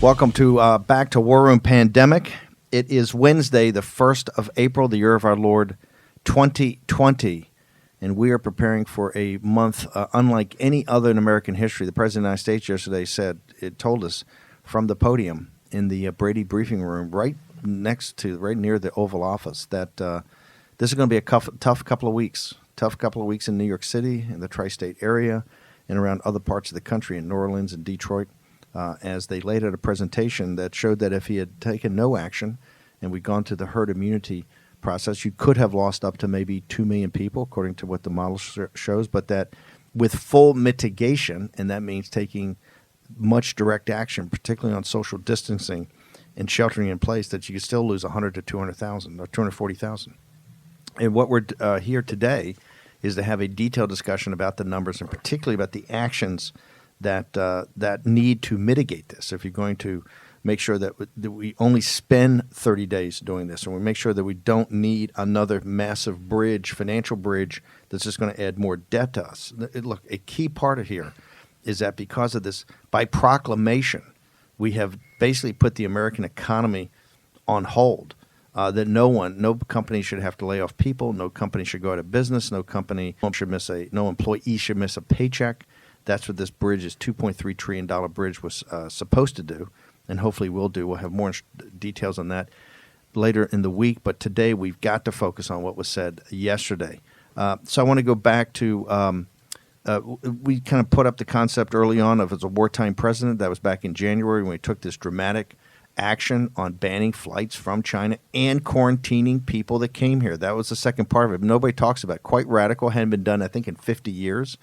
Welcome to Back to War Room Pandemic. It is Wednesday, the 1st of April, the year of our Lord 2020, and we are preparing for a month unlike any other in American history. The President of the United States yesterday told us from the podium in the Brady briefing room right near the Oval Office that this is going to be a tough couple of weeks. Tough couple of weeks in New York City, in the tri-state area, and around other parts of the country, in New Orleans and Detroit. As they laid out a presentation that showed that if he had taken no action and we'd gone to the herd immunity process, you could have lost up to maybe 2 million people, according to what the model shows, but that with full mitigation, and that means taking much direct action, particularly on social distancing and sheltering in place, that you could still lose 100 to 200,000 or 240,000. And what we're here today is to have a detailed discussion about the numbers and particularly about the actions that need to mitigate this. If you're going to make sure that we only spend 30 days doing this, and we make sure that we don't need another massive financial bridge that's just going to add more debt to us. Look, a key part of here is that because of this, by proclamation, we have basically put the American economy on hold. That no company should have to lay off people, no company should go out of business, no employee should miss a paycheck. That's what this bridge, this $2.3 trillion bridge, was supposed to do, and hopefully will do. We'll have more details on that later in the week, but today we've got to focus on what was said yesterday. So I want to go back to we kind of put up the concept early on of as a wartime president. That was back in January when we took this dramatic action on banning flights from China and quarantining people that came here. That was the second part of it. Nobody talks about it. Quite radical, hadn't been done, I think, in 50 years.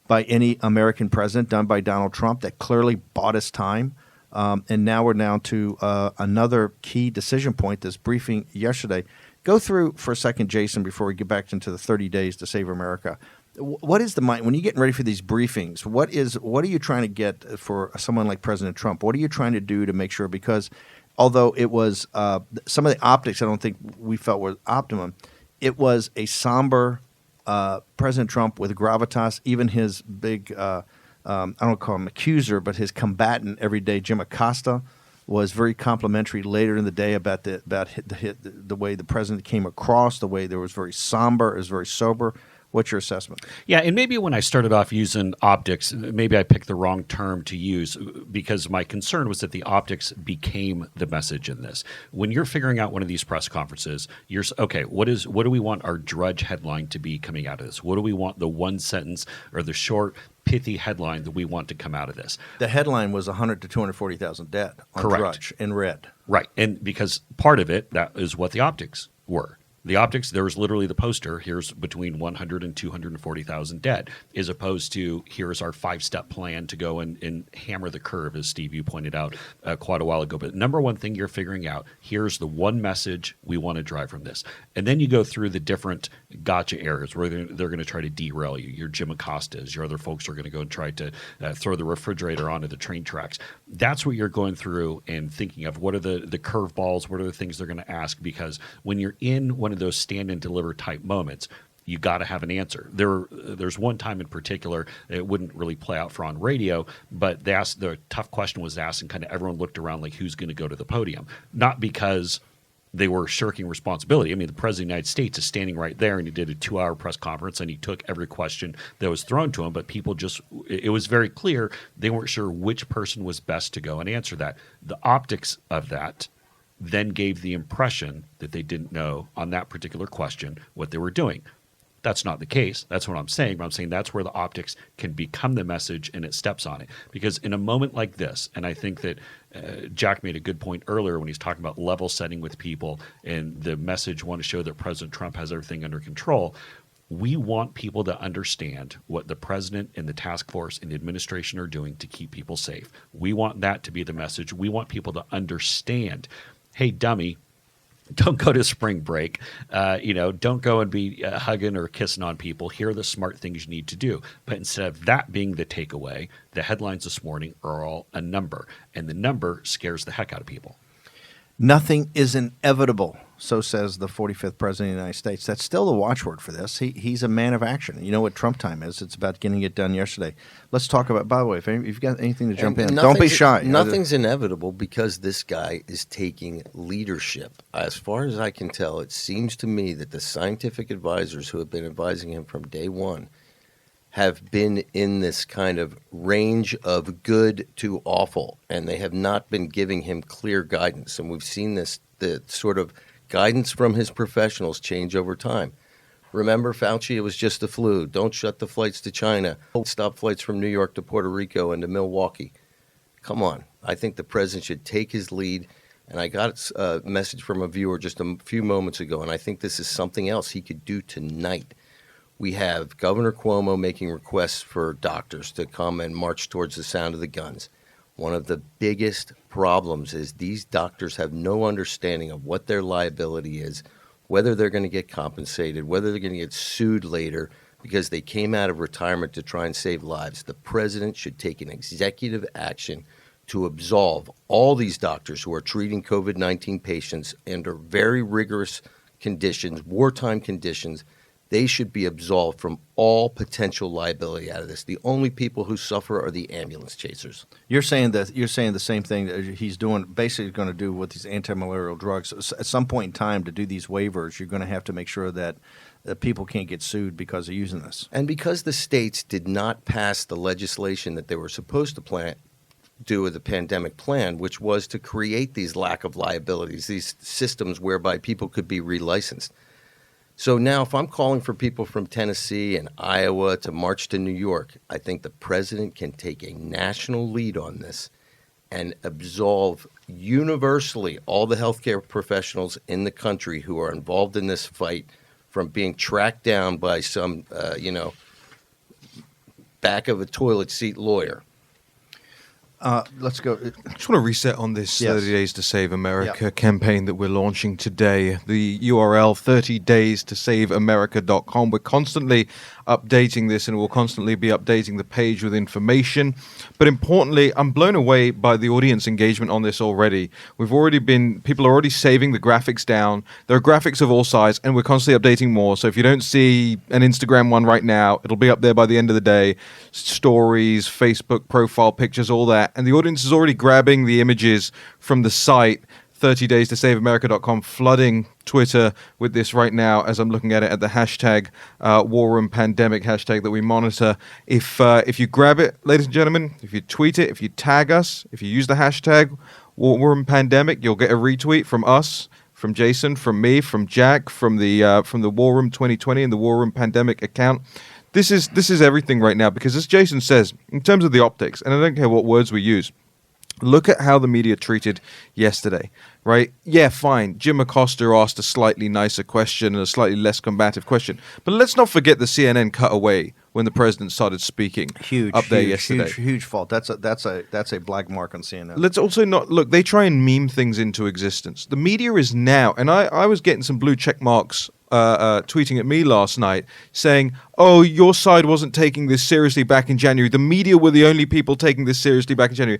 By any American president, done by Donald Trump, that clearly bought us time. And now we're down to another key decision point, this briefing yesterday. Go through for a second, Jason, before we get back into the 30 days to save America. What is the mind when you're getting ready for these briefings? What are you trying to get for someone like President Trump? What are you trying to do to make sure? Because although it was some of the optics, I don't think we felt were optimum. It was a somber President Trump with gravitas. Even his big, I don't call him accuser, but his combatant every day, Jim Acosta, was very complimentary later in the day about the way the president came across, the way there was very somber, it was very sober. What's your assessment? Yeah, and maybe when I started off using optics, maybe I picked the wrong term to use because my concern was that the optics became the message in this. When you're figuring out one of these press conferences, you're okay. What do we want our drudge headline to be coming out of this? What do we want the one sentence or the short, pithy headline that we want to come out of this? The headline was 100 to 240,000 dead on Correct. Drudge in red. Right, and because part of it, that is what the optics were. The optics, there was literally the poster, here's between 100 and 240,000 dead, as opposed to here's our 5-step plan to go and hammer the curve, as Steve, you pointed out quite a while ago. But number one thing you're figuring out, here's the one message we want to drive from this. And then you go through the different gotcha areas where they're going to try to derail you. Your Jim Acostas, your other folks are going to go and try to throw the refrigerator onto the train tracks. That's what you're going through and thinking of. What are the curveballs? What are the things they're going to ask? Because when you're in one of those stand and deliver type moments, you got to have an answer. There's one time in particular, it wouldn't really play out for on radio, but the tough question was asked and kind of everyone looked around like who's going to go to the podium. Not because they were shirking responsibility. I mean, the President of the United States is standing right there and he did a 2-hour press conference and he took every question that was thrown to him, but people it was very clear they weren't sure which person was best to go and answer that. The optics of that then gave the impression that they didn't know on that particular question what they were doing. That's not the case. That's what I'm saying. But I'm saying that's where the optics can become the message and it steps on it. Because in a moment like this, and I think that Jack made a good point earlier when he's talking about level setting with people and the message want to show that President Trump has everything under control. We want people to understand what the president and the task force and the administration are doing to keep people safe. We want that to be the message. We want people to understand, hey, dummy, don't go to spring break. Don't go and be hugging or kissing on people. Here are the smart things you need to do. But instead of that being the takeaway, the headlines this morning are all a number. And the number scares the heck out of people. Nothing is inevitable, so says the 45th President of the United States. That's still the watchword for this. He's a man of action. You know what Trump time is. It's about getting it done yesterday. Let's talk about, by the way, if you've got anything to jump in, don't be shy. Nothing's inevitable because this guy is taking leadership. As far as I can tell, it seems to me that the scientific advisors who have been advising him from day one have been in this kind of range of good to awful, and they have not been giving him clear guidance. And we've seen the sort of guidance from his professionals change over time. Remember, Fauci, it was just the flu. Don't shut the flights to China. Don't stop flights from New York to Puerto Rico and to Milwaukee. Come on. I think the president should take his lead. And I got a message from a viewer just a few moments ago, and I think this is something else he could do tonight. We have Governor Cuomo making requests for doctors to come and march towards the sound of the guns. One of the biggest problems is these doctors have no understanding of what their liability is, whether they're going to get compensated, whether they're going to get sued later because they came out of retirement to try and save lives. The president should take an executive action to absolve all these doctors who are treating COVID-19 patients under very rigorous conditions, wartime conditions. They should be absolved from all potential liability out of this. The only people who suffer are the ambulance chasers. You're saying the same thing that he's doing, basically going to do with these anti-malarial drugs. At some point in time, to do these waivers, you're going to have to make sure that people can't get sued because of using this. And because the states did not pass the legislation that they were supposed to do with the pandemic plan, which was to create these lack of liabilities, these systems whereby people could be relicensed. So now if I'm calling for people from Tennessee and Iowa to march to New York, I think the president can take a national lead on this and absolve universally all the healthcare professionals in the country who are involved in this fight from being tracked down by some, back of a toilet seat lawyer. Let's go. I just want to reset on this Yes. 30 Days to Save America campaign that we're launching today. The URL 30daystosaveamerica.com. We're constantly updating this and we'll constantly be updating the page with information. But importantly, I'm blown away by the audience engagement on this already. People are already saving the graphics down. There are graphics of all sizes and we're constantly updating more. So if you don't see an Instagram one right now, it'll be up there by the end of the day. Stories, Facebook profile pictures, all that. And the audience is already grabbing the images from the site, 30daystosaveamerica.com, flooding Twitter with this right now as I'm looking at it at the hashtag War Room Pandemic hashtag that we monitor. If you grab it, ladies and gentlemen, if you tweet it, if you tag us, if you use the hashtag War Room Pandemic, you'll get a retweet from us, from Jason, from me, from Jack, from the War Room 2020 and the War Room Pandemic account. This is everything right now because, as Jason says, in terms of the optics, and I don't care what words we use, look at how the media treated yesterday, right? Yeah, fine. Jim Acosta asked a slightly nicer question and a slightly less combative question. But let's not forget the CNN cut away when the president started speaking yesterday. Huge fault. That's a black mark on CNN. Let's also not look. They try and meme things into existence. The media is now, and I was getting some blue check marks tweeting at me last night saying, oh, your side wasn't taking this seriously back in January. The media were the only people taking this seriously back in January.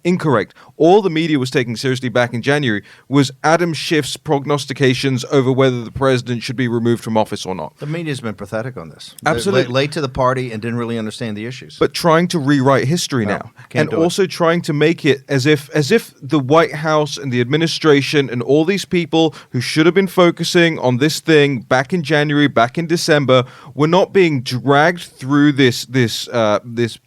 Incorrect. All the media was taking seriously back in January was Adam Schiff's prognostications over whether the president should be removed from office or not. The media's been pathetic on this. Absolutely. Late to the party and didn't really understand the issues. But trying to rewrite history now. And also trying to make it as if the White House and the administration and all these people who should have been focusing on this thing back in January, back in December, were not being dragged through this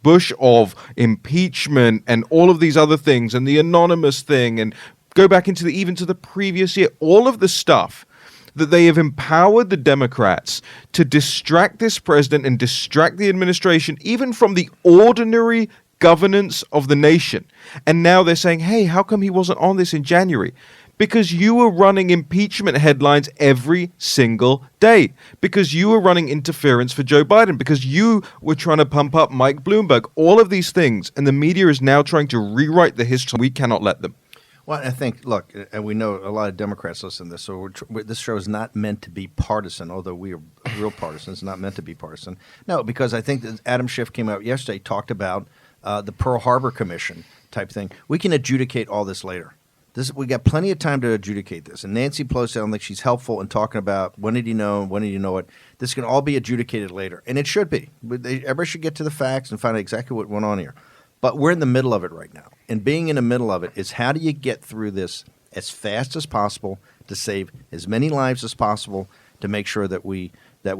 bush of impeachment and all of these other things and the anonymous thing and go back into even to the previous year. All of the stuff that they have empowered the Democrats to distract this president and distract the administration, even from the ordinary governance of the nation. And now they're saying, hey, how come he wasn't on this in January? Because you were running impeachment headlines every single day. Because you were running interference for Joe Biden. Because you were trying to pump up Mike Bloomberg. All of these things. And the media is now trying to rewrite the history. We cannot let them. Well, I think, look, and we know a lot of Democrats listen to this, so this show is not meant to be partisan, although we are real partisans. It's not meant to be partisan. No, because I think that Adam Schiff came out yesterday, talked about the Pearl Harbor Commission type thing. We can adjudicate all this later. We got plenty of time to adjudicate this. And Nancy Pelosi, I don't think she's helpful in talking about when did he know and when did he know it. This can all be adjudicated later, and it should be. Everybody should get to the facts and find out exactly what went on here. But we're in the middle of it right now, and being in the middle of it is how do you get through this as fast as possible to save as many lives as possible to make sure that we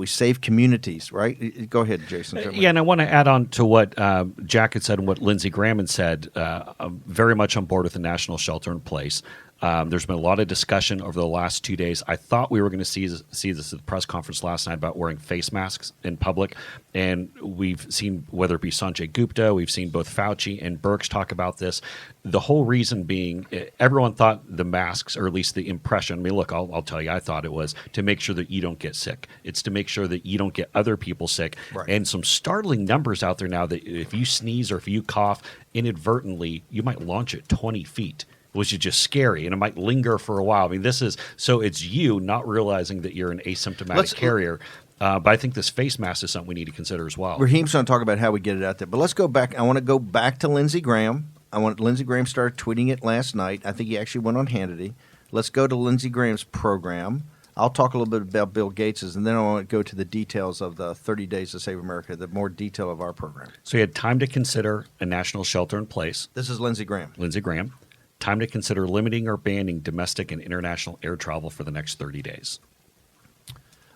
save communities, right? Go ahead, Jason. Yeah, and I want to add on to what Jack had said and what Lindsey Graham had said. I'm very much on board with the national shelter in place. There's been a lot of discussion over the last 2 days. I thought we were going to see this at the press conference last night about wearing face masks in public. And we've seen, whether it be Sanjay Gupta, we've seen both Fauci and Birx talk about this. The whole reason being, everyone thought the masks, or at least the impression, I mean, look, I'll tell you, I thought it was to make sure that you don't get sick. It's to make sure that you don't get other people sick. Right. And some startling numbers out there now that if you sneeze or if you cough inadvertently, you might launch it 20 feet. Which is just scary, and it might linger for a while. I mean, so it's you not realizing that you're an asymptomatic carrier. But I think this face mask is something we need to consider as well. Raheem's going to talk about how we get it out there. But let's go back. I want to go back to Lindsey Graham. Lindsey Graham started tweeting it last night. I think he actually went on Hannity. Let's go to Lindsey Graham's program. I'll talk a little bit about Bill Gates's, and then I want to go to the details of the 30 Days to Save America, the more detail of our program. So you had time to consider a national shelter in place. This is Lindsey Graham. Lindsey Graham. Time to consider limiting or banning domestic and international air travel for the next 30 days.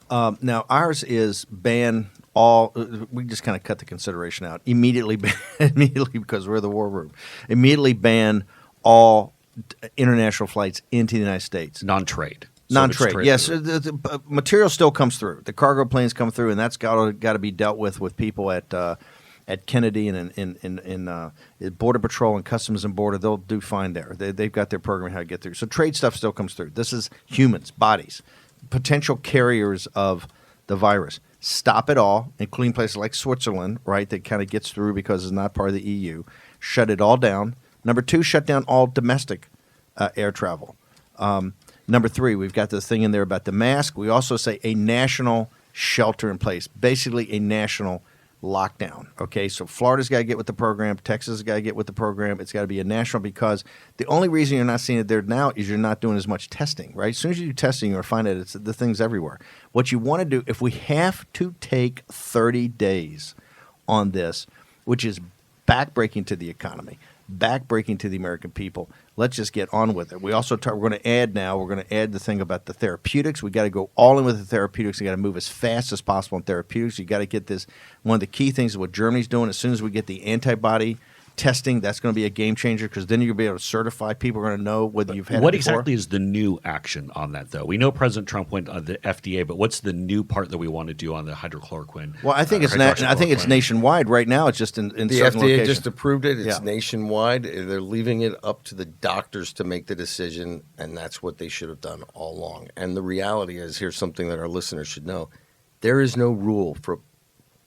Now, ours is ban all. We just kind of cut the consideration out. Immediately because we're the war room. Immediately ban all international flights into the United States. Non-trade. Non-trade, yes. The material still comes through. The cargo planes come through, and that's got to be dealt with people at Kennedy and in Border Patrol and Customs and Border. They'll do fine there. They've got their program how to get through. So trade stuff still comes through. This is humans, bodies, potential carriers of the virus. Stop it all, including places like Switzerland, right, that kind of gets through because it's not part of the EU. Shut it all down. Number 2, shut down all domestic air travel. Number 3, we've got this thing in there about the mask. We also say a national shelter in place, basically a national lockdown. Okay, so Florida's got to get with the program. Texas has got to get with the program. It's got to be a national, because the only reason you're not seeing it there now is you're not doing as much testing, right? As soon as you do testing, you'll find that the thing's everywhere. What you want to do, if we have to take 30 days on this, which is backbreaking to the economy, backbreaking to the American people, let's just get on with it. We also we're going to add the thing about the therapeutics. We got to go all in with the therapeutics. We got to move as fast as possible in therapeutics. You got to get this. One of the key things is what Germany's doing. As soon as we get the antibody testing, that's going to be a game changer, because then you'll be able to certify. People are going to know whether you've had what it before. Exactly is the new action on that, though? We know President Trump went on the FDA, but what's the new part that we want to do on the hydrochloroquine? Well, I think it's nationwide right now. It's just in the certain FDA locations. just approved it. It's Yeah. nationwide. They're leaving it up to the doctors to make the decision, and that's what they should have done all along. And the reality is, here's something that our listeners should know: there is no rule for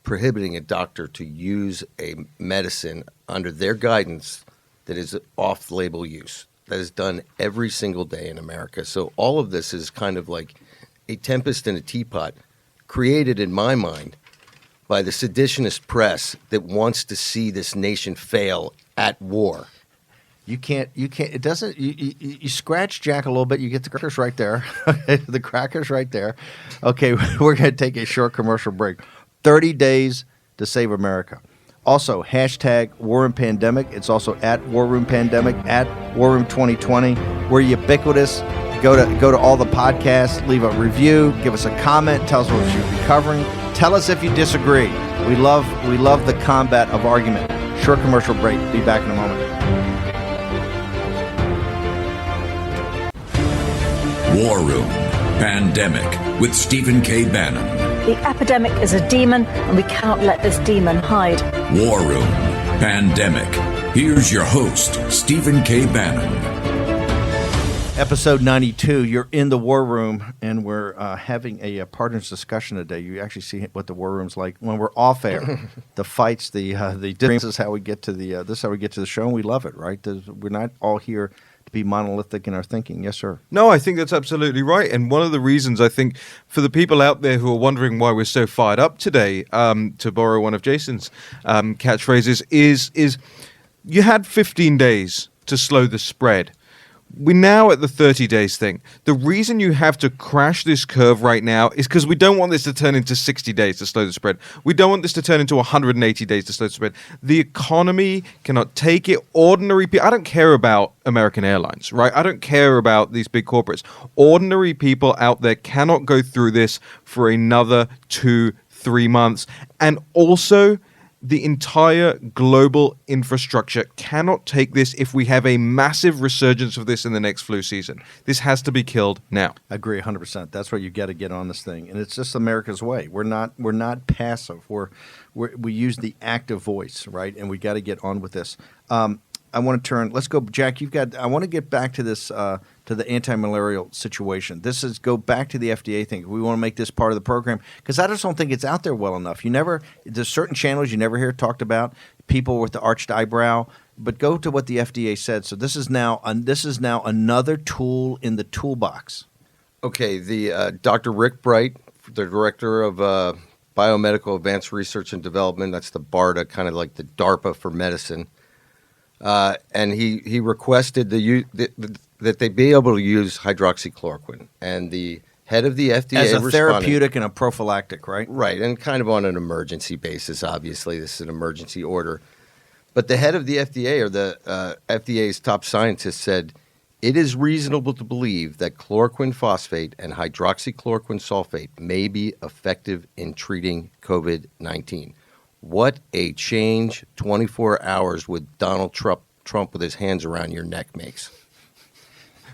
prohibiting a doctor to use a medicine under their guidance that is off-label use. That is done every single day in America. So all of this is kind of like a tempest in a teapot, created in my mind by the seditionist press that wants to see this nation fail at war. You can't, it doesn't, you scratch Jack a little bit, you get the crackers right there. The crackers right there. Okay, we're going to take a short commercial break. 30 Days to Save America. Also, hashtag War Room Pandemic. It's also at War Room Pandemic, at War Room 2020. We're ubiquitous. Go to all the podcasts, leave a review, give us a comment, tell us what we should be covering. Tell us if you disagree. We love the combat of argument. Short commercial break. Be back in a moment. War Room Pandemic with Stephen K. Bannon. The epidemic is a demon, and we cannot let this demon hide. War Room Pandemic. Here's your host, Stephen K. Bannon. Episode 92, you're in the War Room, and we're having a partners discussion today. You actually see what the War Room's like when we're off air. The fights, the this is how we get to the show, and we love it, right? We're not all here to be monolithic in our thinking. Yes, sir. No, I think that's absolutely right. And one of the reasons, I think, for the people out there who are wondering why we're so fired up today, to borrow one of Jason's catchphrases, is you had 15 days to slow the spread. we're now at the 30 days thing. The reason you have to crash this curve right now is because we don't want this to turn into 60 days to slow the spread. We don't want this to turn into 180 days to slow the spread. The economy cannot take it. Ordinary people, I don't care about American Airlines, right? I don't care about these big corporates. Ordinary people out there cannot go through this for another 2-3 months. And also, the entire global infrastructure cannot take this if we have a massive resurgence of this in the next flu season. This has to be killed now. I agree 100%. That's where you got to get on this thing, and it's just America's way. We're not passive. We use the active voice, right? And we got to get on with this. I want to turn. Let's go, Jack. I want to get back to this to the anti-malarial situation. Go back to the FDA thing. We want to make this part of the program because I just don't think it's out there well enough. There's certain channels you never hear talked about. People with the arched eyebrow. But go to what the FDA said. So this is now another tool in the toolbox. Okay, the Dr. Rick Bright, the director of Biomedical Advanced Research and Development. That's the BARDA, kind of like the DARPA for medicine. And he requested that they be able to use hydroxychloroquine. And the head of the FDA as a responded, therapeutic and a prophylactic, right? Right, and kind of on an emergency basis, obviously. This is an emergency order. But the head of the FDA, or the FDA's top scientist, said, it is reasonable to believe that chloroquine phosphate and hydroxychloroquine sulfate may be effective in treating COVID-19. What a change 24 hours with Donald Trump with his hands around your neck makes.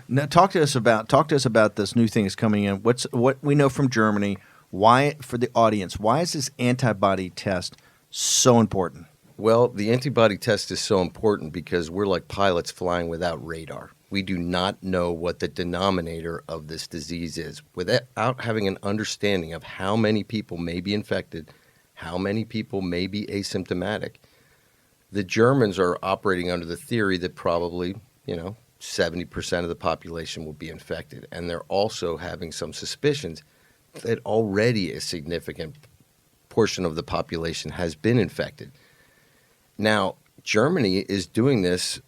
Now, talk to us about this new thing that's coming in. What we know from Germany? Why, for the audience, why is this antibody test so important? Well, the antibody test is so important because we're like pilots flying without radar. We do not know what the denominator of this disease is. Without having an understanding of how many people may be infected, how many people may be asymptomatic, the Germans are operating under the theory that probably, 70% of the population will be infected. And they're also having some suspicions that already a significant portion of the population has been infected. Now, Germany is doing this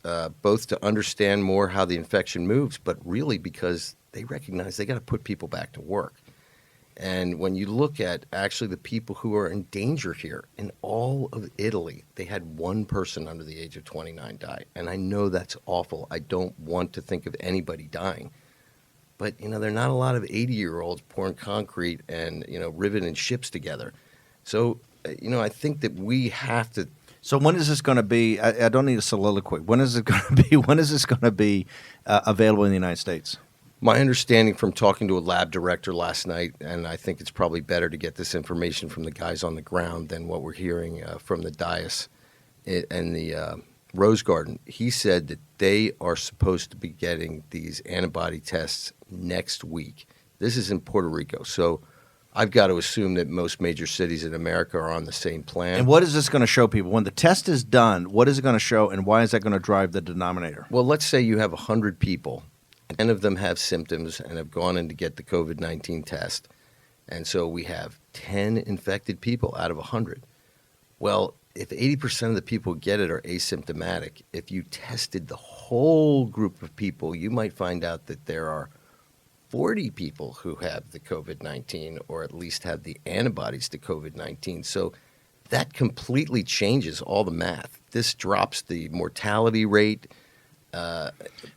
both to understand more how the infection moves, but really because they recognize they got to put people back to work. And when you look at actually the people who are in danger here, in all of Italy, they had one person under the age of 29 die. And I know that's awful. I don't want to think of anybody dying. But, there are not a lot of 80-year-olds pouring concrete and, riveting ships together. So, I think that we have to. So when is this going to be? I don't need a soliloquy. When is it going to be? When is this going to be available in the United States? My understanding from talking to a lab director last night, and I think it's probably better to get this information from the guys on the ground than what we're hearing from the dais and the Rose Garden. He said that they are supposed to be getting these antibody tests next week. This is in Puerto Rico, so I've got to assume that most major cities in America are on the same plan. And what is this going to show people? When the test is done, what is it going to show, and why is that going to drive the denominator? Well, let's say you have 100 people. 10 of them have symptoms and have gone in to get the COVID-19 test. And so we have 10 infected people out of 100. Well, if 80% of the people who get it are asymptomatic, if you tested the whole group of people, you might find out that there are 40 people who have the COVID-19 or at least have the antibodies to COVID-19. So that completely changes all the math. This drops the mortality rate.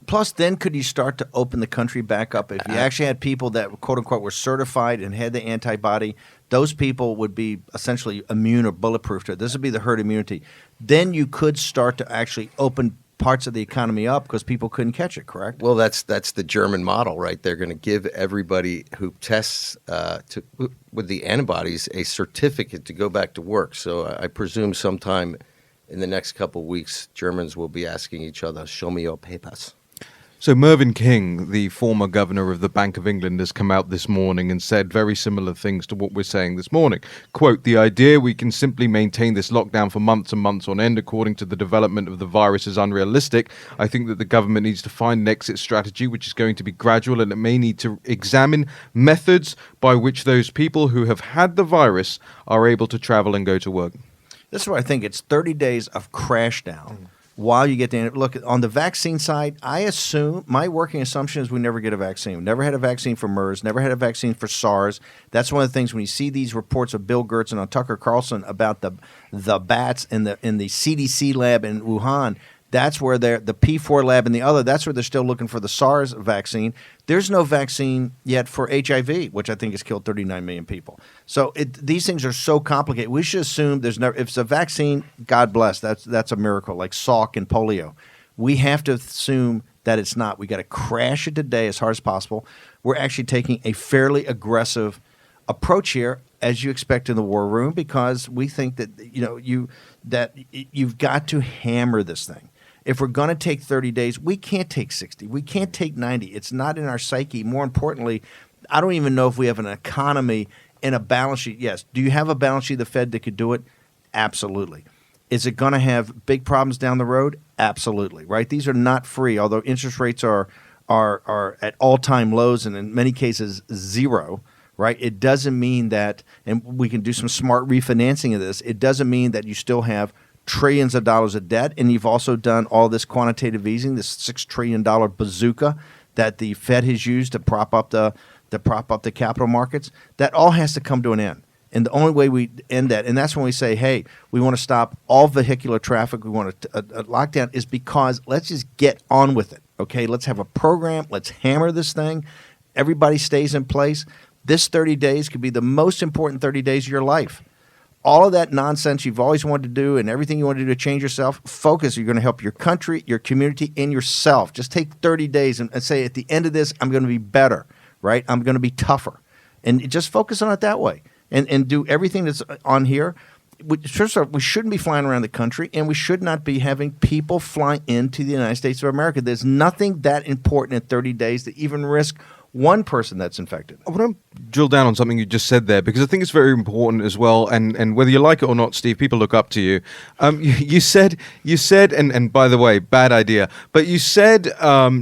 Plus, then could you start to open the country back up? If you actually had people that, quote unquote, were certified and had the antibody, those people would be essentially immune or bulletproof to it. This would be the herd immunity. Then you could start to actually open parts of the economy up because people couldn't catch it, correct? Well, that's the German model, right? They're going to give everybody who tests with the antibodies a certificate to go back to work. So I presume sometime in the next couple of weeks, Germans will be asking each other, show me your papers. So Mervyn King, the former governor of the Bank of England, has come out this morning and said very similar things to what we're saying this morning. Quote, the idea we can simply maintain this lockdown for months and months on end according to the development of the virus is unrealistic. I think that the government needs to find an exit strategy which is going to be gradual, and it may need to examine methods by which those people who have had the virus are able to travel and go to work. This is where I think it's 30 days of crash down. while you get the look on the vaccine side. I assume my working assumption is we never get a vaccine. We never had a vaccine for MERS. Never had a vaccine for SARS. That's one of the things when you see these reports of Bill Gates and on Tucker Carlson about the bats in the CDC lab in Wuhan. That's where the P4 lab and the other. That's where they're still looking for the SARS vaccine. There's no vaccine yet for HIV, which I think has killed 39 million people. So these things are so complicated. We should assume there's never. If it's a vaccine, God bless. That's a miracle, like Salk and polio. We have to assume that it's not. We got to crash it today as hard as possible. We're actually taking a fairly aggressive approach here, as you expect in the war room, because we think that you've got to hammer this thing. If we're going to take 30 days, we can't take 60. We can't take 90. It's not in our psyche. More importantly, I don't even know if we have an economy and a balance sheet. Yes. Do you have a balance sheet of the Fed that could do it? Absolutely. Is it going to have big problems down the road? Absolutely. Right? These are not free, although interest rates are at all-time lows and in many cases zero. Right? It doesn't mean that, and we can do some smart refinancing of this, it doesn't mean that you still have trillions of dollars of debt, and you've also done all this quantitative easing, this $6 trillion bazooka that the Fed has used to prop up the capital markets. That all has to come to an end. And the only way we end that, and that's when we say, hey, we want to stop all vehicular traffic, we want a lockdown, is because let's just get on with it. Okay, let's have a program, let's hammer this thing, everybody stays in place. This 30 days could be the most important 30 days of your life. All of that nonsense you've always wanted to do and everything you want to do to change yourself, focus. You're going to help your country, your community, and yourself. Just take 30 days and say at the end of this, I'm going to be better, right? I'm going to be tougher. And just focus on it that way and do everything that's on here. First off, we shouldn't be flying around the country, and we should not be having people fly into the United States of America. There's nothing that important in 30 days to even risk one person that's infected. I want to drill down on something you just said there, because I think it's very important as well. And whether you like it or not, Steve, people look up to you. You said, and by the way, bad idea, but you said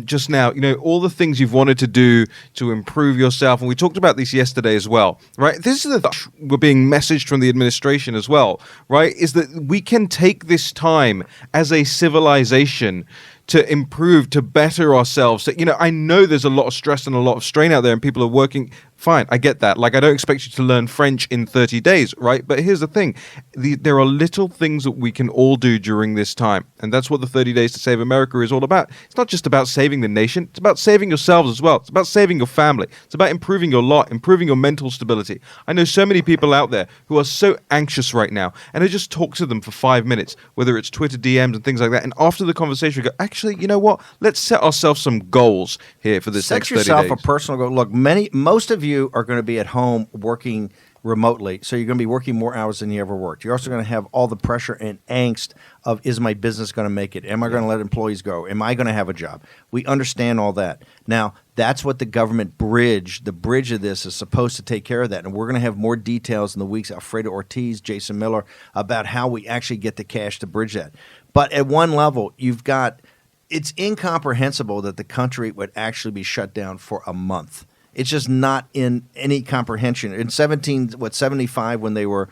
just now, all the things you've wanted to do to improve yourself. And we talked about this yesterday as well, right? This is we're being messaged from the administration as well, right? Is that we can take this time as a civilization to improve, to better ourselves. I know there's a lot of stress and a lot of strain out there, and people are working. Fine, I get that. Like, I don't expect you to learn French in 30 days, right? But here's the thing. There are little things that we can all do during this time. And that's what the 30 Days to Save America is all about. It's not just about saving the nation. It's about saving yourselves as well. It's about saving your family. It's about improving your lot, improving your mental stability. I know so many people out there who are so anxious right now. And I just talk to them for 5 minutes, whether it's Twitter DMs and things like that. And after the conversation, we go, actually, you know what? Let's set ourselves some goals here for this next 30 days. Set yourself a personal goal. Look, most of you are going to be at home working remotely, so you're going to be working more hours than you ever worked. You're also going to have all the pressure and angst of, is my business going to make it? Am I going to let employees go? Am I going to have a job? We understand all that. Now, that's what the government the bridge of this is supposed to take care of that. And we're going to have more details in the weeks, Alfredo Ortiz, Jason Miller, about how we actually get the cash to bridge that. But at one level, it's incomprehensible that the country would actually be shut down for a month. It's just not in any comprehension. In 75 when they were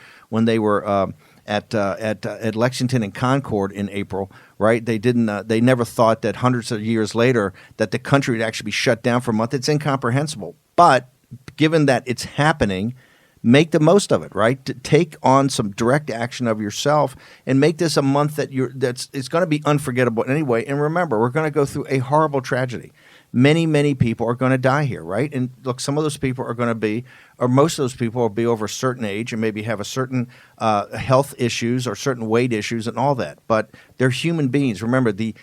at Lexington and Concord in April, right? They never thought that hundreds of years later that the country would actually be shut down for a month. It's incomprehensible. But given that it's happening, make the most of it, right? To take on some direct action of yourself and make this a month it's going to be unforgettable anyway. And remember, we're going to go through a horrible tragedy. Many, many people are going to die here, right? And look, some of those people are going to be, or most of those people will be over a certain age and maybe have a certain health issues or certain weight issues and all that. But they're human beings. Remember, the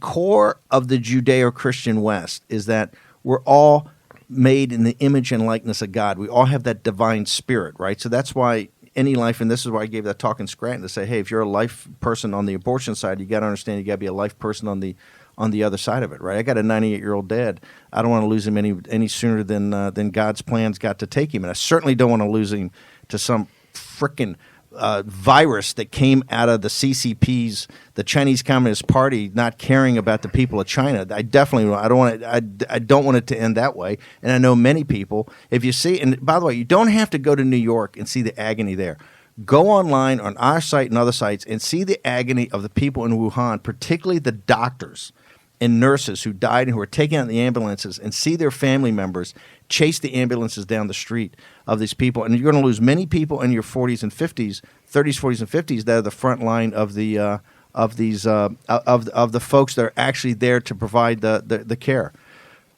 core of the Judeo-Christian West is that we're all made in the image and likeness of God. We all have that divine spirit, right? So that's why any life, and this is why I gave that talk in Scranton to say, hey, if you're a life person on the abortion side, you got to understand you got to be a life person on the other side of it, right? I got a 98-year-old dad. I don't want to lose him any sooner than God's plans got to take him, and I certainly don't want to lose him to some frickin' virus that came out of the CCP's, the Chinese Communist Party, not caring about the people of China. I don't want it to end that way. And I know many people. If you see, and by the way, you don't have to go to New York and see the agony there. Go online on our site and other sites and see the agony of the people in Wuhan, particularly the doctors and nurses who died and who were taken out in the ambulances, and see their family members chase the ambulances down the street of these people. And you're going to lose many people in your 40s and 50s, 30s, 40s, and 50s that are the front line of the of the folks that are actually there to provide the care.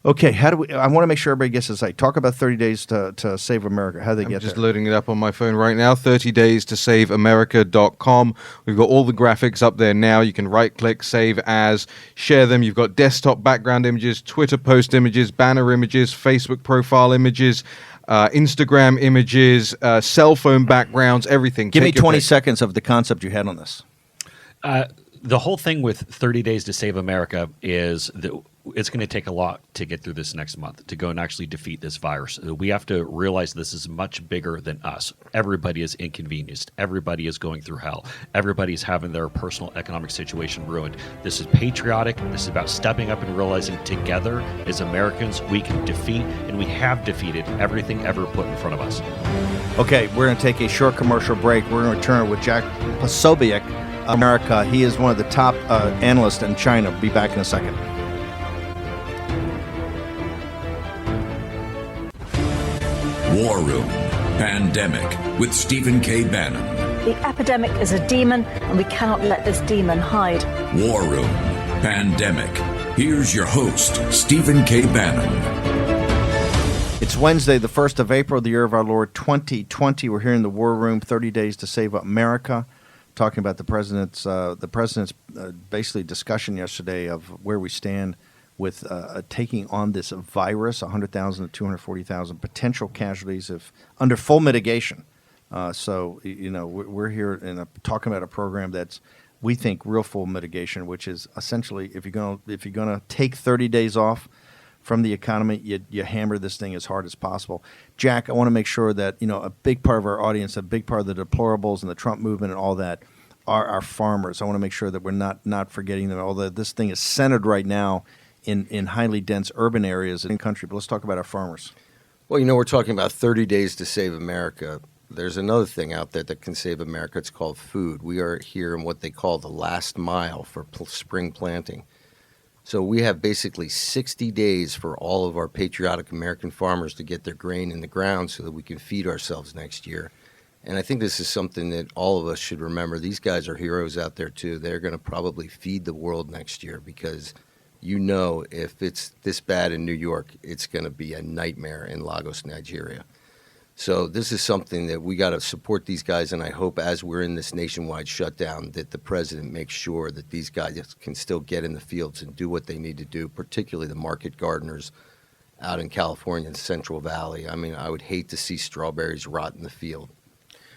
Okay, how do we? I want to make sure everybody gets this right. Talk about 30 days to save America. How do they get just there? loading it up on my phone right now. 30days-to-save-america.com. We've got all the graphics up there now. You can right-click, save as, share them. You've got desktop background images, Twitter post images, banner images, Facebook profile images, Instagram images, cell phone backgrounds, everything. Give me Take your 20 pick. seconds of the concept you had on this. The whole thing with 30 Days to Save America is that it's going to take a lot to get through this next month to go and actually defeat this virus. We have to realize this is much bigger than us. Everybody is inconvenienced. Everybody is going through hell. Everybody's having their personal economic situation ruined. This is patriotic. This is about stepping up and realizing together as Americans we can defeat, and we have defeated everything ever put in front of us. Okay, we're going to take a short commercial break. We're going to return with Jack Posobiec, America. He is one of the top analysts in China. Be back in a second. War Room Pandemic with Stephen K. Bannon. The epidemic is a demon, and we cannot let this demon hide. War Room Pandemic. Here's your host, Stephen K. Bannon. It's Wednesday, the 1st of April, the year of our Lord 2020. We're here in the War Room, 30 Days to Save America, talking about the president's basically discussion yesterday of where we stand with taking on this virus, 100,000 to 240,000 potential casualties if under full mitigation. So we're here talking about a program that's, we think, real full mitigation, which is essentially if you're gonna take 30 days off from the economy, you hammer this thing as hard as possible. Jack, I want to make sure that a big part of our audience, a big part of the deplorables and the Trump movement and all that are our farmers. I want to make sure that we're not forgetting them. Although this thing is centered right now in highly dense urban areas in the country. But let's talk about our farmers. Well, we're talking about 30 days to save America. There's another thing out there that can save America. It's called food. We are here in what they call the last mile for spring planting. So we have basically 60 days for all of our patriotic American farmers to get their grain in the ground so that we can feed ourselves next year. And I think this is something that all of us should remember. These guys are heroes out there, too. They're going to probably feed the world next year because if it's this bad in New York, it's going to be a nightmare in Lagos, Nigeria. So this is something that we got to support these guys, and I hope as we're in this nationwide shutdown that the president makes sure that these guys can still get in the fields and do what they need to do, particularly the market gardeners out in California and Central Valley. I mean, I would hate to see strawberries rot in the field.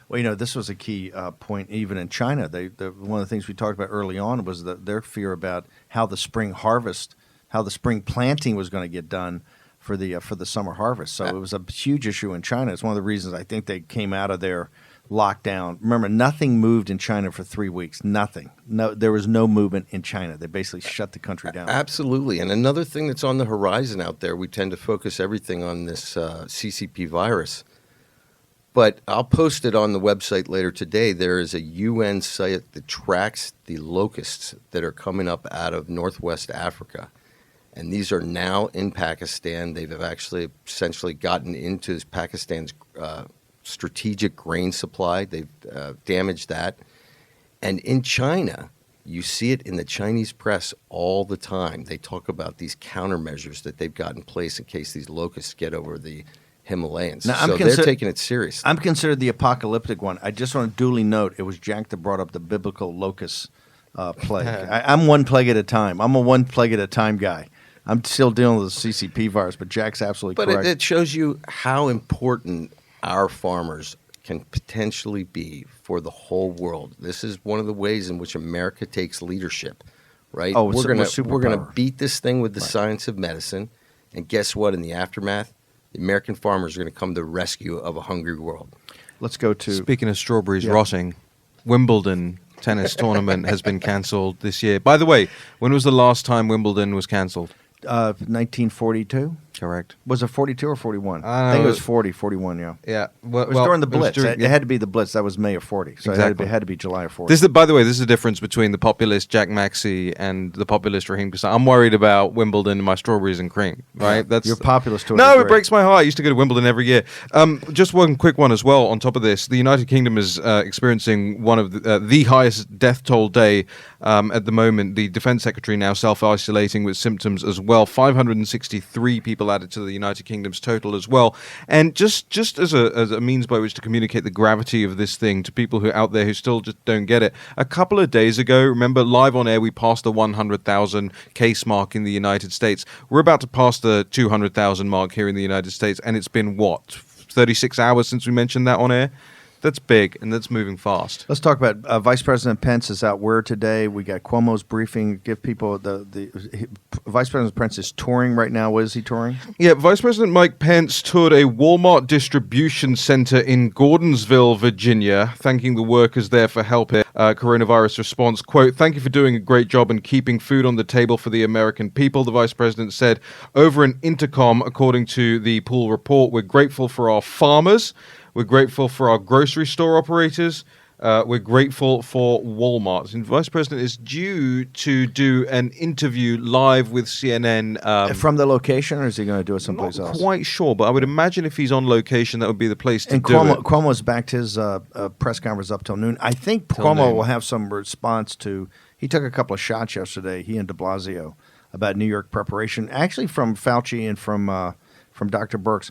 Well, this was a key point even in China. One of the things we talked about early on was their fear about how the spring harvest, how the spring planting was going to get done for the summer harvest. So it was a huge issue in China. It's one of the reasons I think they came out of their lockdown. Remember, nothing moved in China for 3 weeks. Nothing. No, there was no movement in China. They basically shut the country down. Absolutely. And another thing that's on the horizon out there, we tend to focus everything on this CCP virus. But I'll post it on the website later today. There is a UN site that tracks the locusts that are coming up out of Northwest Africa. And these are now in Pakistan. They've actually essentially gotten into Pakistan's strategic grain supply. They've damaged that. And in China, you see it in the Chinese press all the time. They talk about these countermeasures that they've got in place in case these locusts get over the Himalayas. Now, so they're taking it seriously. I'm considered the apocalyptic one. I just want to duly note it was Jack that brought up the biblical locust plague. I'm one plague at a time. I'm a one plague at a time guy. I'm still dealing with the CCP virus, but Jack's absolutely correct. But it shows you how important our farmers can potentially be for the whole world. This is one of the ways in which America takes leadership, right? Oh, we're going to beat this thing with the Right. science of medicine, and guess what? In the aftermath, the American farmers are going to come to the rescue of a hungry world. Let's go to Speaking of strawberries Yeah. rotting, Wimbledon tennis tournament has been cancelled this year. By the way, when was the last time Wimbledon was cancelled? 1942. Correct. Was it 42 or 41? I I think it know. was 40, 41, yeah. Yeah. It was during the Blitz. during- It had to be the Blitz. That was May of 40. So Exactly. it had to be July of 40. This is, by the way, this is the difference between the populist Jack Maxey and the populist Raheem Kassam. I'm worried about Wimbledon and my strawberries and cream, right? That's You're populist to a No, degree. it breaks my heart. I used to go to Wimbledon every year. Just one quick one as well on top of this. The United Kingdom is experiencing one of the highest death toll day at the moment. The Defense Secretary now self-isolating with symptoms as well. 563 people added to the United Kingdom's total as well. And just as a means by which to communicate the gravity of this thing to people who are out there who still just don't get it. A couple of days ago, remember, live on air, we passed the 100,000 case mark in the United States. We're about to pass the 200,000 mark here in the United States, and it's been, 36 hours since we mentioned that on air? That's big, and that's moving fast. Let's talk about Vice President Pence is out where today. We got Cuomo's briefing. Give people Vice President Pence is touring right now. What is he touring? Yeah, Vice President Mike Pence toured a Walmart distribution center in Gordonsville, Virginia, thanking the workers there for helping coronavirus response. Quote, "Thank you for doing a great job in keeping food on the table for the American people," the Vice President said over an intercom, according to the Pool report. "We're grateful for our farmers. We're grateful for our grocery store operators. We're grateful for Walmart." And Vice President is due to do an interview live with CNN. From the location, or is he going to do it someplace Not else? quite sure, but I would imagine if he's on location, that would be the place to And do it. Cuomo's backed his press conference up till noon. I think Till Cuomo noon. will have some response to. He took a couple of shots yesterday, he and De Blasio, about New York preparation, actually from Fauci and from Dr. Birx.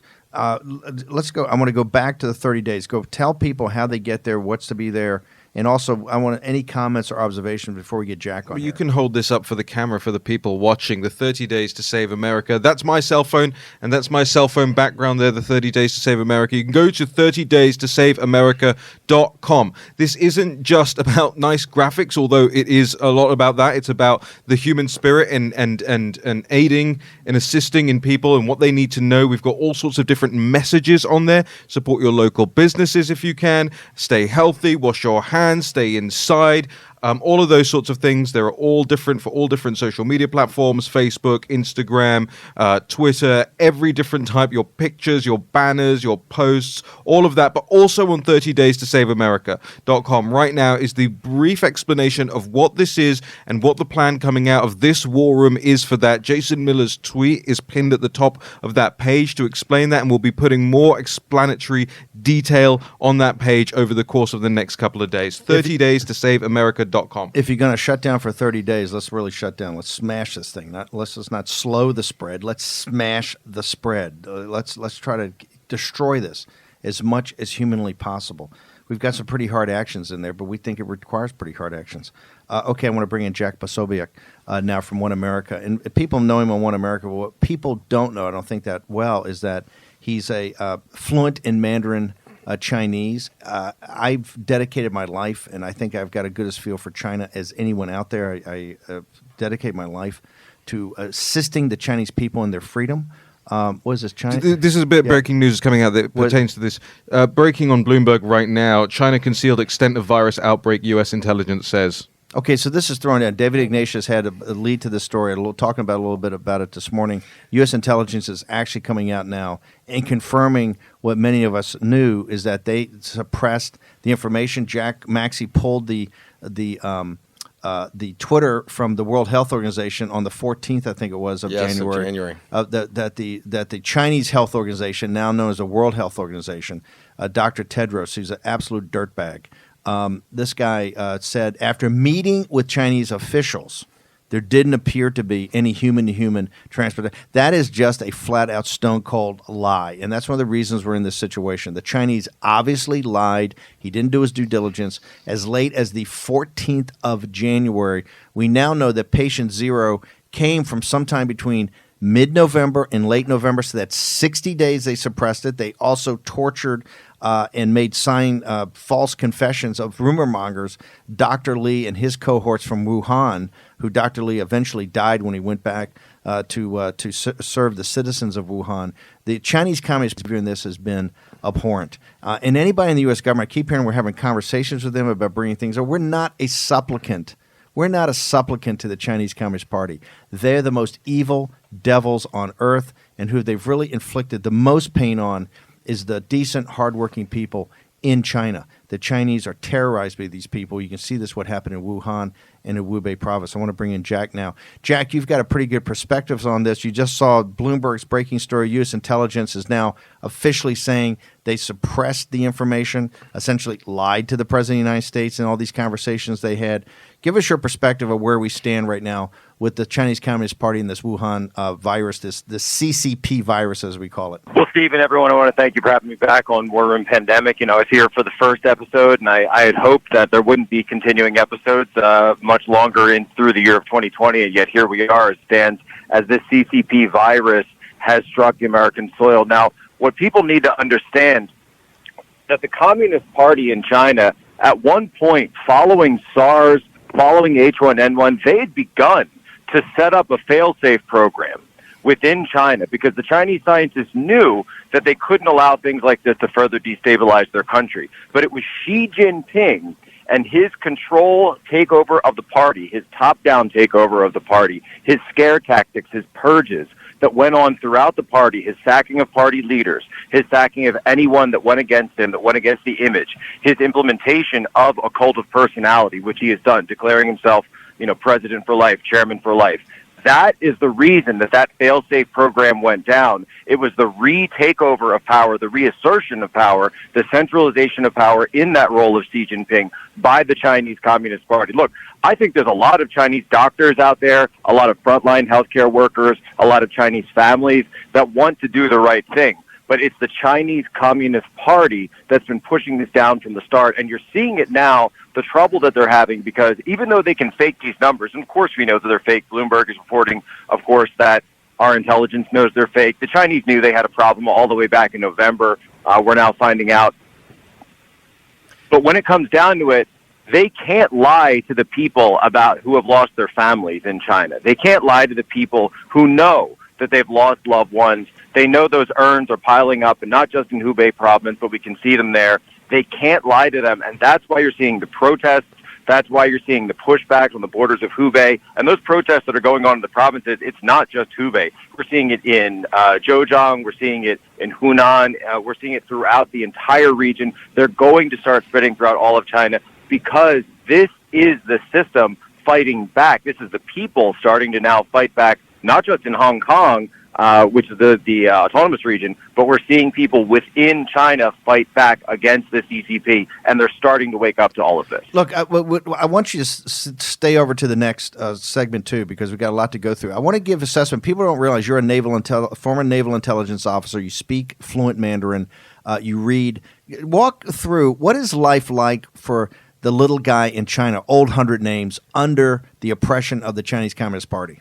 Let's go. I want to go back to the 30 days. Go tell people how they get there, what's to be there, and also I want any comments or observations before we get Jack on. Well, you here. can hold this up for the camera for the people watching. The 30 Days to Save America. That's my cell phone, and that's my cell phone background there, the 30 Days to Save America. You can go to 30daystosaveamerica.com. This isn't just about nice graphics, although it is a lot about that. It's about the human spirit and aiding and assisting in people and what they need to know. We've got all sorts of different messages on there. Support your local businesses if you can. Stay healthy, wash your hands, stay inside. All of those sorts of things. They're all different for all different social media platforms, Facebook, Instagram, Twitter, every different type, your pictures, your banners, your posts, all of that, but also on 30daystosaveamerica.com. Right now is the brief explanation of what this is and what the plan coming out of this war room is for that. Jason Miller's tweet is pinned at the top of that page to explain that, and we'll be putting more explanatory detail on that page over the course of the next couple of days. 30daystosaveamerica.com. If you're going to shut down for 30 days, let's really shut down. Let's smash this thing. Let's just not slow the spread. Let's smash the spread. Let's try to destroy this as much as humanly possible. We've got some pretty hard actions in there, but we think it requires pretty hard actions. Okay, I want to bring in Jack Posobiec now from One America. And people know him on One America, but what people don't know, I don't think that well, is that he's a fluent in Mandarin Chinese. I've dedicated my life, and I think I've got a good as feel for China as anyone out there. I dedicate my life to assisting the Chinese people in their freedom. What is this, China? This is a bit of Yeah. breaking news coming out that pertains to this. Breaking on Bloomberg right now, China concealed extent of virus outbreak, U.S. intelligence says. Okay, so this is thrown out. David Ignatius had a lead to this story, talking about a little bit about it this morning. U.S. intelligence is actually coming out now and confirming what many of us knew, is that they suppressed the information. Jack Maxey pulled the Twitter from the World Health Organization on the 14th, I think it was, of January. That the Chinese Health Organization, now known as the World Health Organization, Dr. Tedros, who's an absolute dirtbag. This guy said, after meeting with Chinese officials, there didn't appear to be any human-to-human transport. That is just a flat-out stone-cold lie, and that's one of the reasons we're in this situation. The Chinese obviously lied. He didn't do his due diligence. As late as the 14th of January, we now know that patient zero came from sometime between mid-November and late November, so that's 60 days they suppressed it. They also tortured and made false confessions of rumor mongers, Dr. Lee and his cohorts from Wuhan, who Dr. Lee eventually died when he went back to serve the citizens of Wuhan. The Chinese Communist view in this has been abhorrent. And anybody in the U.S. government, I keep hearing we're having conversations with them about bringing things up. We're not a supplicant. We're not a supplicant to the Chinese Communist Party. They're the most evil devils on earth, and who they've really inflicted the most pain on is the decent, hardworking people in China. The Chinese are terrorized by these people. You can see this, what happened in Wuhan and in Hubei province. I want to bring in Jack now. Jack, you've got a pretty good perspectives on this. You just saw Bloomberg's breaking story. U.S. intelligence is now officially saying they suppressed the information, essentially lied to the President of the United States in all these conversations they had. Give us your perspective of where we stand right now with the Chinese Communist Party and this Wuhan virus, this CCP virus, as we call it. Well, Steve and everyone, I want to thank you for having me back on War Room Pandemic. I was here for the first episode, and I had hoped that there wouldn't be continuing episodes much longer in through the year of 2020, and yet here we are. It stands as this CCP virus has struck the American soil. Now, what people need to understand that the Communist Party in China, at one point, following SARS, following H1N1, they had begun to set up a fail-safe program within China because the Chinese scientists knew that they couldn't allow things like this to further destabilize their country. But it was Xi Jinping and his control takeover of the party, his top-down takeover of the party, his scare tactics, his purges that went on throughout the party, his sacking of party leaders, his sacking of anyone that went against him, that went against the image, his implementation of a cult of personality, which he has done, declaring himself, president for life, chairman for life. That is the reason that fail-safe program went down. It was the re-takeover of power, the reassertion of power, the centralization of power in that role of Xi Jinping by the Chinese Communist Party. Look, I think there's a lot of Chinese doctors out there, a lot of frontline healthcare workers, a lot of Chinese families that want to do the right thing. But it's the Chinese Communist Party that's been pushing this down from the start. And you're seeing it now, the trouble that they're having, because even though they can fake these numbers, and of course we know that they're fake, Bloomberg is reporting, of course, that our intelligence knows they're fake. The Chinese knew they had a problem all the way back in November. We're now finding out. But when it comes down to it, they can't lie to the people about who have lost their families in China. They can't lie to the people who know that they've lost loved ones. They know those urns are piling up, and not just in Hubei province, but we can see them there. They can't lie to them, and that's why you're seeing the protests. That's why you're seeing the pushback on the borders of Hubei. And those protests that are going on in the provinces, it's not just Hubei. We're seeing it in Zhejiang. We're seeing it in Hunan. We're seeing it throughout the entire region. They're going to start spreading throughout all of China because this is the system fighting back. This is the people starting to now fight back, not just in Hong Kong, which is the autonomous region, but we're seeing people within China fight back against the CCP, and they're starting to wake up to all of this. Look, I want you to stay over to the next segment, too, because we've got a lot to go through. I want to give assessment. People don't realize you're a former naval intelligence officer. You speak fluent Mandarin. You read. Walk through, what is life like for the little guy in China, old 100 names, under the oppression of the Chinese Communist Party?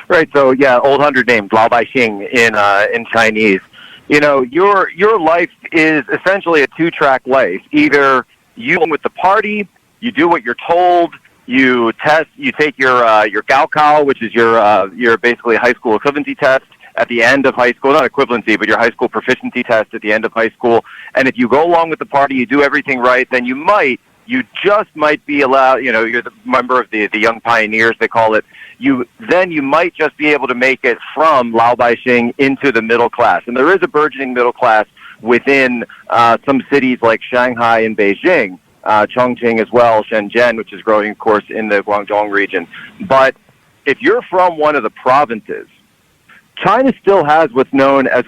Right. So yeah, old 100 names, Lao Baixing in Chinese. Your life is essentially a two-track life. Either you with the party, you do what you're told, you take your Gaokao, which is your basically high school equivalency test at the end of high school, not equivalency, but your high school proficiency test at the end of high school. And if you go along with the party, you do everything right, then you just might be allowed, you're the member of the Young Pioneers, they call it. You might just be able to make it from Lao Baixing into the middle class. And there is a burgeoning middle class within some cities like Shanghai and Beijing, Chongqing as well, Shenzhen, which is growing, of course, in the Guangdong region. But if you're from one of the provinces, China still has what's known as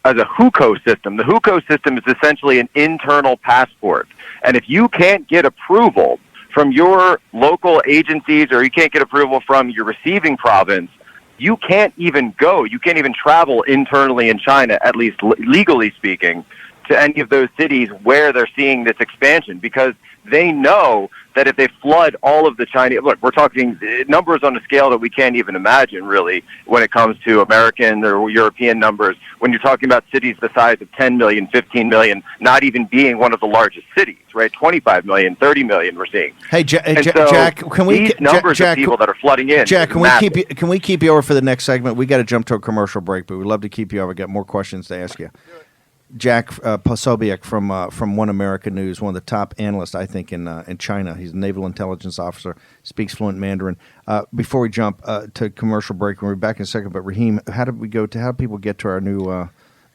a hukou system. The hukou system is essentially an internal passport. And if you can't get approval from your local agencies or you can't get approval from your receiving province, you can't even go. You can't even travel internally in China, at least legally speaking, to any of those cities where they're seeing this expansion, because they know that if they flood all of the Chinese, look, we're talking numbers on a scale that we can't even imagine, really, when it comes to American or European numbers. When you're talking about cities the size of 10 million, 15 million, not even being one of the largest cities, right? 25 million, 30 million we're seeing. Hey, Jack, can we these numbers of people that are flooding in? Jack, can we keep you over for the next segment? We got to jump to a commercial break, but we'd love to keep you over. Got more questions to ask you. Jack Posobiec from One America News, one of the top analysts, I think, in China. He's a naval intelligence officer, speaks fluent Mandarin. Before we jump to commercial break, we'll be back in a second. But Raheem, how do people get to our new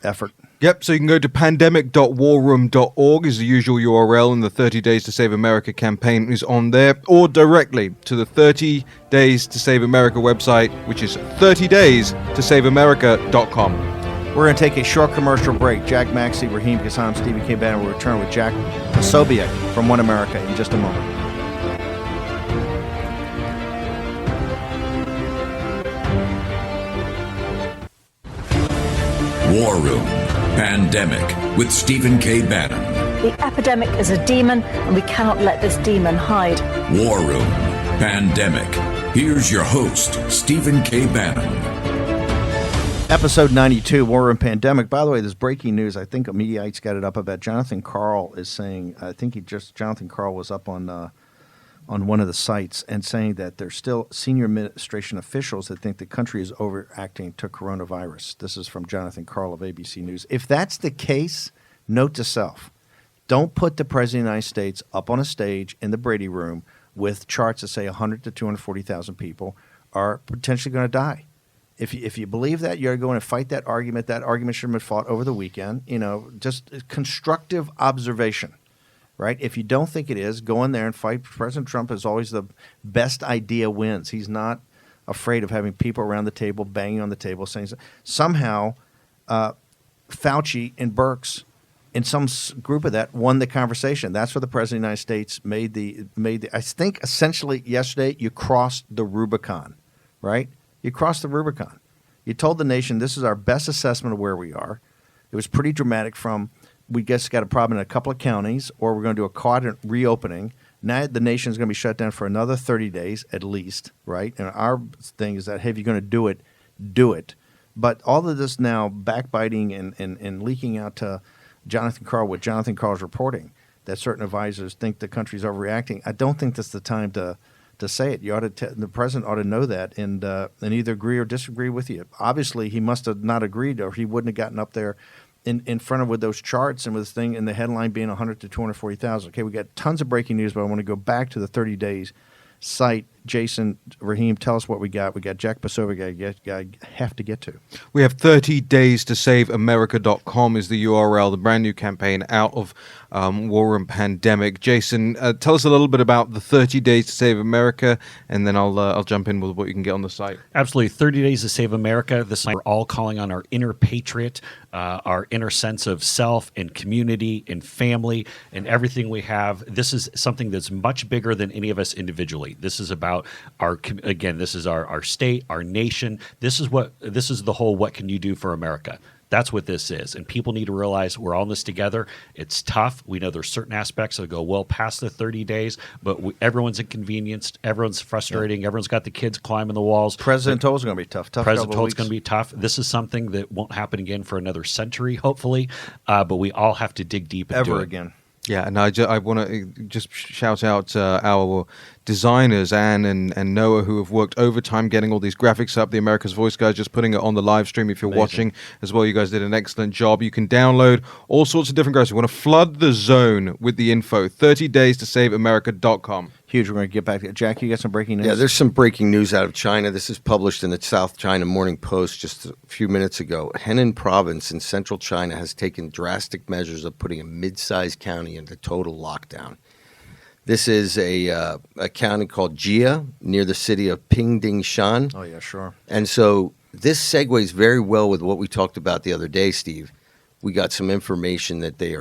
effort? Yep, so you can go to pandemic.warroom.org is the usual URL, and the 30 Days to Save America campaign is on there, or directly to the 30 Days to Save America website, which is 30daystosaveamerica.com. We're going to take a short commercial break. Jack Maxey, Raheem Kassam, Stephen K. Bannon will return with Jack Posobiec from One America in just a moment. War Room Pandemic with Stephen K. Bannon. The epidemic is a demon, and we cannot let this demon hide. War Room Pandemic. Here's your host, Stephen K. Bannon. Episode 92, War Room Pandemic. By the way, there's breaking news. I think Mediaite's got it up about Jonathan Karl is saying, Jonathan Karl was up on one of the sites and saying that there's still senior administration officials that think the country is overacting to coronavirus. This is from Jonathan Karl of ABC News. If that's the case, note to self, don't put the President of the United States up on a stage in the Brady Room with charts that say 100 to 240,000 people are potentially going to die. If you believe that, you got to go in and fight that argument. That argument should have been fought over the weekend. Just constructive observation. Right? If you don't think it is, go in there and fight. President Trump is always the best idea wins. He's not afraid of having people around the table banging on the table saying somehow Fauci and Birx and some group of that won the conversation. That's where the President of the United States made the I think essentially yesterday you crossed the Rubicon, right? You crossed the Rubicon. You told the nation this is our best assessment of where we are. It was pretty dramatic from we just got a problem in a couple of counties, or we're going to do a quadrant reopening. Now the nation is going to be shut down for another 30 days at least, right? And our thing is that, hey, if you're going to do it, do it. But all of this now backbiting and leaking out to Jonathan Karl, what Jonathan Karl is reporting, that certain advisors think the country's overreacting. I don't think that's the time to say it. You ought to the president ought to know that and either agree or disagree with you. Obviously, he must have not agreed, or he wouldn't have gotten up there in front of with those charts and with this thing and the headline being 100 to 240,000. Okay, we got tons of breaking news, but I want to go back to the 30 days site. Jason, Raheem, tell us what we got. We got Jack Posobiec I have to get to. We have 30daystosaveamerica.com is the URL, the brand new campaign out of War Room Pandemic. Jason, tell us a little bit about the 30 Days to Save America, and then I'll jump in with what you can get on the site. Absolutely. 30 Days to Save America. This is we're all calling on our inner patriot, our inner sense of self and community and family and everything we have. This is something that's much bigger than any of us individually. This is about this is our state, our nation. This is the whole what can you do for America. That's what this is. And people need to realize we're all in this together. It's tough. We know there's certain aspects that go well past the 30 days, but everyone's inconvenienced. Everyone's frustrating. Yeah. Everyone's got the kids climbing the walls. President told us going to be tough. President told it's going to be tough. This is something that won't happen again for another century, hopefully. But we all have to dig deep and do it again. Yeah, and I want to just shout out our designers, Anne and Noah, who have worked overtime getting all these graphics up. The America's Voice guys just putting it on the live stream if you're watching as well. You guys did an excellent job. You can download all sorts of different graphics. You want to flood the zone with the info. 30daystosaveamerica.com. Huge. We're going to get back to it. Jack, you got some breaking news? Yeah, there's some breaking news out of China. This is published in the South China Morning Post just a few minutes ago. Henan province in central China has taken drastic measures of putting a mid-sized county into total lockdown. This is a county called Jia near the city of Pingdingshan. Oh, yeah, sure. And so this segues very well with what we talked about the other day, Steve. We got some information that they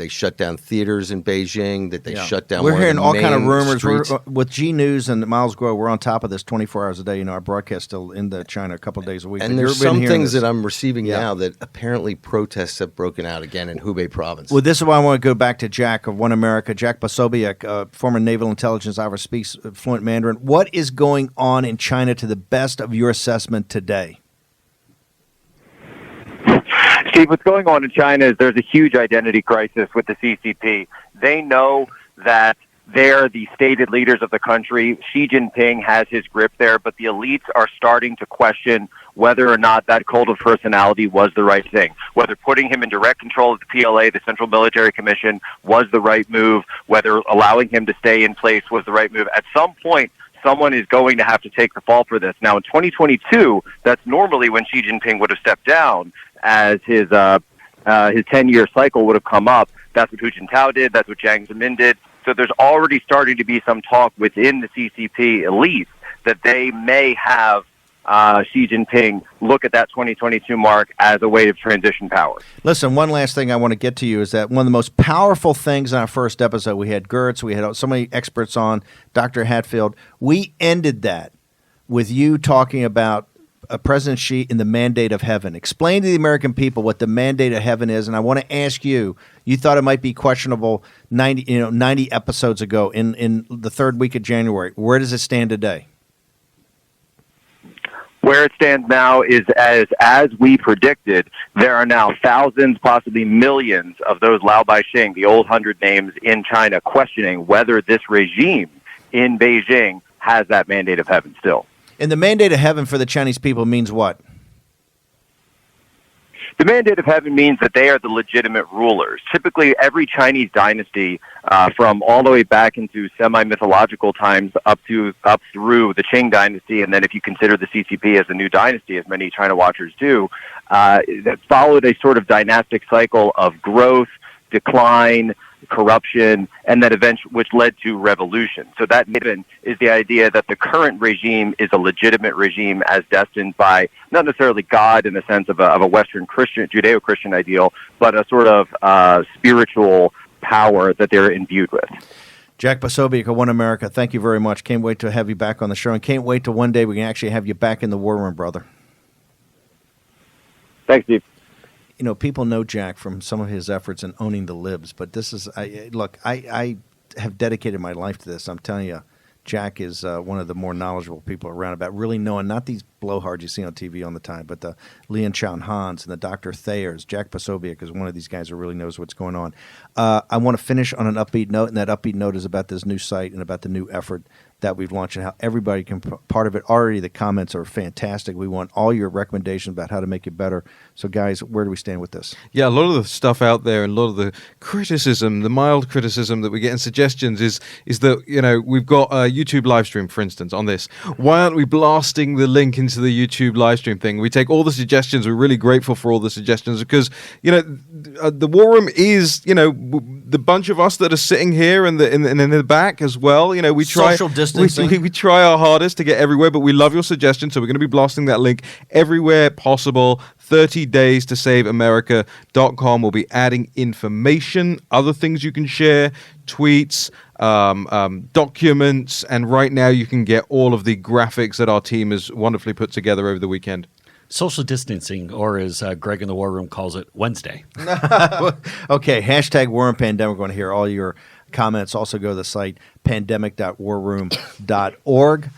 shut down theaters in Beijing, that they shut down. We're hearing all kind of rumors. Streets. With G News and Miles Grow, we're on top of this 24 hours a day. Our broadcast still into China a couple of days a week. And there's some things that I'm receiving now that apparently protests have broken out again in Hubei province. Well, this is why I want to go back to Jack of One America, Jack Posobiec, former naval intelligence officer, speaks fluent Mandarin. What is going on in China to the best of your assessment today? Steve, what's going on in China is there's a huge identity crisis with the CCP. They know that they're the stated leaders of the country. Xi Jinping has his grip there, but the elites are starting to question whether or not that cult of personality was the right thing, whether putting him in direct control of the PLA, the Central Military Commission, was the right move, whether allowing him to stay in place was the right move. At some point, someone is going to have to take the fall for this. Now, in 2022, that's normally when Xi Jinping would have stepped down as his 10-year cycle would have come up. That's what Hu Jintao did. That's what Jiang Zemin did. So there's already starting to be some talk within the CCP elite that they may have Xi Jinping look at that 2022 mark as a way of transition power. Listen, one last thing I want to get to you is that one of the most powerful things in our first episode, we had Gertz, we had so many experts on, Dr. Hatfield. We ended that with you talking about President Xi in the mandate of heaven. Explain to the American people what the mandate of heaven is, and I want to ask you, you thought it might be questionable 90 episodes ago in the third week of January. Where does it stand today? Where it stands now is as we predicted, there are now thousands, possibly millions of those Lao Baixing, the old 100 names in China, questioning whether this regime in Beijing has that mandate of heaven still. And the mandate of heaven for the Chinese people means what? The mandate of heaven means that they are the legitimate rulers. Typically, every Chinese dynasty, from all the way back into semi-mythological times up through the Qing dynasty, and then if you consider the CCP as a new dynasty, as many China watchers do, that followed a sort of dynastic cycle of growth, decline, corruption, and then which led to revolution. So that is the idea that the current regime is a legitimate regime as destined by not necessarily God in the sense of a Western Christian, Judeo-Christian ideal, but a sort of spiritual power that they're imbued with. Jack Posobiec of One America, thank you very much. Can't wait to have you back on the show, and can't wait till one day we can actually have you back in the war room, brother. Thanks, Steve. You know, people know Jack from some of his efforts in owning the libs, but this is, I have dedicated my life to this. I'm telling you, Jack is one of the more knowledgeable people around about really knowing, not these blowhards you see on TV all the time, but the Lian Chan Hans and the Dr. Thayers. Jack Posobiec is one of these guys who really knows what's going on. I want to finish on an upbeat note, and that upbeat note is about this new site and about the new effort that we've launched and how everybody can part of it. Already the comments are fantastic. We want all your recommendations about how to make it better. So guys, where do we stand with this? Yeah, a lot of the stuff out there and a lot of the criticism, the mild criticism that we get and suggestions is that, you know, we've got a YouTube live stream, for instance, on this. Why aren't we blasting the link into the YouTube live stream thing? We take all the suggestions. We're really grateful for all the suggestions because, you know, the War Room is, you know, the bunch of us that are sitting here and in the back as well. You know, we try social distancing. We try our hardest to get everywhere, but we love your suggestions, so we're going to be blasting that link everywhere possible. 30days-to-save-America.com. We'll be adding information, other things you can share, tweets, documents, and right now you can get all of the graphics that our team has wonderfully put together over the weekend. Social distancing, or as Greg in the War Room calls it, Wednesday. Okay, hashtag War and Pandemic. We're going to hear all your comments. Also go to the site, pandemic.warroom.org.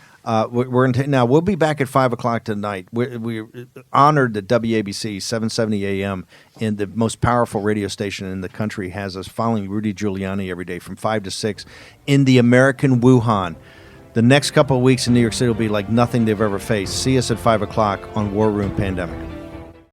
Now, we'll be back at 5 o'clock tonight. We're honored that WABC 770 AM and the most powerful radio station in the country has us following Rudy Giuliani every day from 5 to 6 in the American Wuhan. The next couple of weeks in New York City will be like nothing they've ever faced. See us at 5 o'clock on War Room Pandemic.